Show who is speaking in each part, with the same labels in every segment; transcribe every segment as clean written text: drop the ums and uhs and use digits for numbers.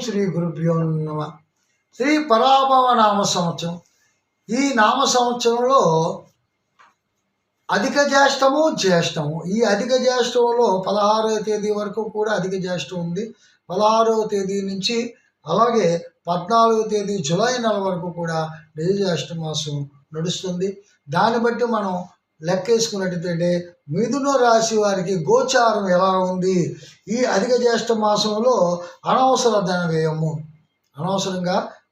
Speaker 1: శ్రీ గురుభ్యో నమ. శ్రీ పరాభవ నామ సంవత్సరం. ఈ నామ సంవత్సరంలో అధిక జ్యేష్టము జ్యేష్టము. ఈ అధిక జ్యేష్టంలో 16వ తేదీ వరకు కూడా అధిక జ్యేష్టం ఉంది. 16వ తేదీ నుంచి అలాగే 14వ తేదీ జూలై నెల వరకు కూడా నిజ జ్యేష్ఠ మాసం నడుస్తుంది. దాన్ని బట్టి మనం లెక్కేసుకున్నట్టయితే మిథున రాశి వారికి గోచారం ఎలా ఉంది? ఈ అధిక జ్యేష్ఠ మాసంలో అనవసరంగా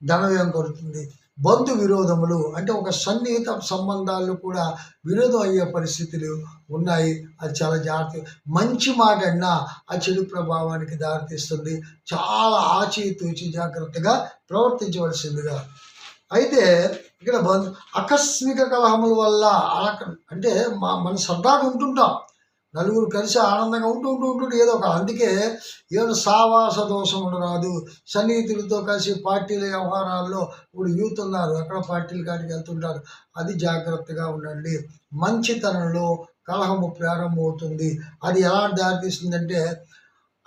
Speaker 1: ధన వ్యయం కొడుతుంది. బంధు విరోధములు అంటే ఒక సన్నిహిత సంబంధాలు కూడా విరోధం అయ్యే పరిస్థితులు ఉన్నాయి. అది చాలా జాగ్రత్త. మంచి మాట అన్నా ఆ చెడు ప్రభావానికి దారితీస్తుంది. చాలా ఆచితూచి జాగ్రత్తగా ప్రవర్తించవలసిందిగా. అయితే ఇక్కడ ఆకస్మిక కలహముల వల్ల అంటే మన సరదాగా ఉంటుంటాం, నలుగురు కలిసి ఆనందంగా ఉంటూ ఏదో ఒక అందుకే ఏదో సావాస దోషం ఉండరాదు. సన్నిహితులతో కలిసి పార్టీల వ్యవహారాల్లో ఇప్పుడు యూత్ ఉన్నారు, ఎక్కడ పార్టీలు కాడికి వెళ్తుంటారు. అది జాగ్రత్తగా ఉండండి. మంచితనంలో కలహము ప్రారంభమవుతుంది. అది ఎలా దారితీస్తుందంటే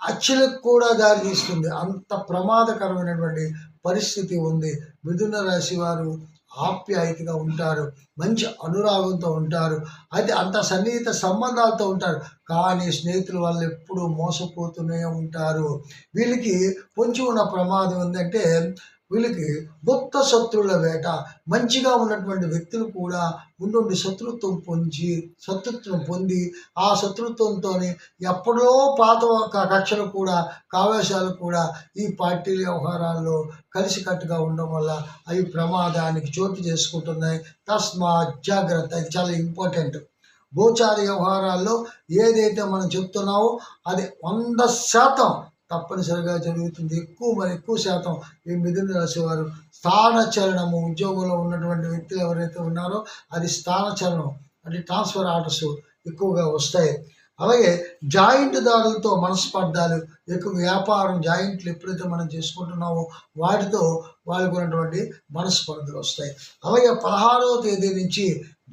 Speaker 1: హత్యలకు కూడా దారితీస్తుంది. అంత ప్రమాదకరమైనటువంటి పరిస్థితి ఉంది. మిథున రాశి వారు ఆప్యాయతగా ఉంటారు, మంచి అనురాగంతో ఉంటారు, అయితే అంత సన్నిహిత సంబంధాలతో ఉంటారు. కానీ స్నేహితుల వల్ల ఎప్పుడూ మోసపోతూనే ఉంటారు. వీళ్ళకి పొంచి ఉన్న ప్రమాదం ఏంటంటే వీళ్ళకి గుప్త శత్రువుల వేట. మంచిగా ఉన్నటువంటి వ్యక్తులు కూడా ఉండి శత్రుత్వం పొంది ఆ శత్రుత్వంతో ఎప్పుడో పాత కక్షలు కూడా కావేశాలు కూడా ఈ పార్టీల వ్యవహారాల్లో కలిసికట్టుగా ఉండడం వల్ల అవి ప్రమాదానికి చోటు చేసుకుంటున్నాయి. తస్మాత్ జాగ్రత్త. ఇది చాలా ఇంపార్టెంట్. గోచార వ్యవహారాల్లో ఏదైతే మనం చెప్తున్నామో అది 100% తప్పనిసరిగా జరుగుతుంది. ఎక్కువ శాతం ఈ మిథున రాశి వారు స్థానచలనము, ఉద్యోగంలో ఉన్నటువంటి వ్యక్తులు ఎవరైతే ఉన్నారో అది స్థానచలనం అంటే ట్రాన్స్ఫర్ ఆర్డర్స్ ఎక్కువగా వస్తాయి. అలాగే జాయింట్ దారులతో మనస్పర్ధాలు ఎక్కువ. వ్యాపారం జాయింట్లు ఎప్పుడైతే మనం చేసుకుంటున్నామో వాటితో వాళ్ళకు ఉన్నటువంటి మనస్పర్ధలు వస్తాయి. అలాగే 16వ తేదీ నుంచి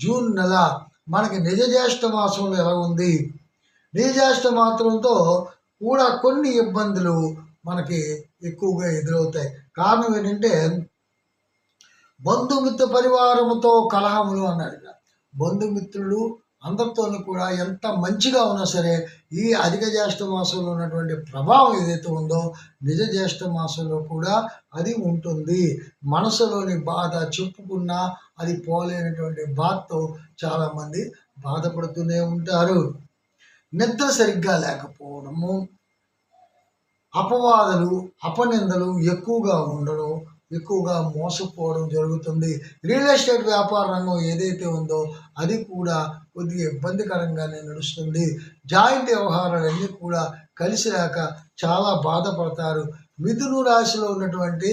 Speaker 1: జూన్ నెల మనకి నిజ జ్యేష్ఠ మాసంలో ఎలా ఉంది? నిజ జ్యేష్ఠ మాత్రంతో కూడా కొన్ని ఇబ్బందులు మనకి ఎక్కువగా ఎదురవుతాయి. కారణం ఏంటంటే బంధుమిత్ర పరివారముతో కలహములు అన్నాడు. బంధుమిత్రులు అందరితోనూ కూడా ఎంత మంచిగా ఉన్నా సరే ఈ అధిక జ్యేష్ఠ మాసంలో ఉన్నటువంటి ప్రభావం ఏదైతే ఉందో నిజ జ్యేష్ఠ మాసంలో కూడా అది ఉంటుంది. మనసులోని బాధ చెప్పుకున్నా అది పోలేనటువంటి బాధతో చాలామంది బాధపడుతూనే ఉంటారు. నిద్ర సరిగ్గా లేకపోవడము, అపవాదాలు అపనిందలు ఎక్కువగా ఉండడం, ఎక్కువగా మోసపోవడం జరుగుతుంది. రియల్ ఎస్టేట్ వ్యాపార రంగం ఏదైతే ఉందో అది కూడా కొద్దిగా ఇబ్బందికరంగానే నడుస్తుంది. జాయింట్ వ్యవహారాలన్నీ కూడా కలిసి రాక చాలా బాధపడతారు. మిథున రాశిలో ఉన్నటువంటి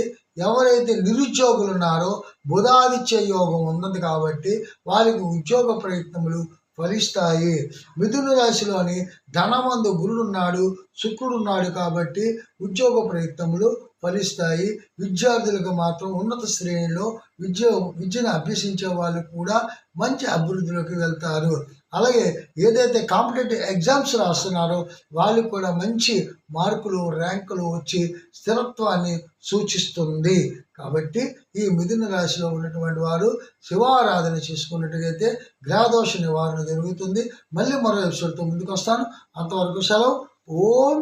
Speaker 1: ఎవరైతే నిరుద్యోగులు ఉన్నారో బుధాదిత్య యోగం ఉన్నది కాబట్టి వారికి ఉద్యోగ ప్రయత్నములు ఫలిస్తాయి. మిథున రాశిలోని ధనమందు గురుడున్నాడు, శుక్రుడున్నాడు కాబట్టి ఉద్యోగ ప్రయత్నములు ఫలిస్తాయి. విద్యార్థులకు మాత్రం ఉన్నత శ్రేణిలో విద్యను అభ్యసించే వాళ్ళు కూడా మంచి అభివృద్ధిలోకి వెళ్తారు. అలాగే ఏదైతే కాంపిటేటివ్ ఎగ్జామ్స్ రాస్తున్నారో వాళ్ళకు కూడా మంచి మార్కులు, ర్యాంకులు వచ్చి స్థిరత్వాన్ని సూచిస్తుంది. కాబట్టి ఈ మిథున రాశిలో ఉన్నటువంటి వారు శివారాధన చేసుకున్నట్టుగైతే గ్రహదోష నివారణ జరుగుతుంది. మళ్ళీ మరో ఎపిసోడ్తో ముందుకు వస్తాను. అంతవరకు సెలవు. ఓం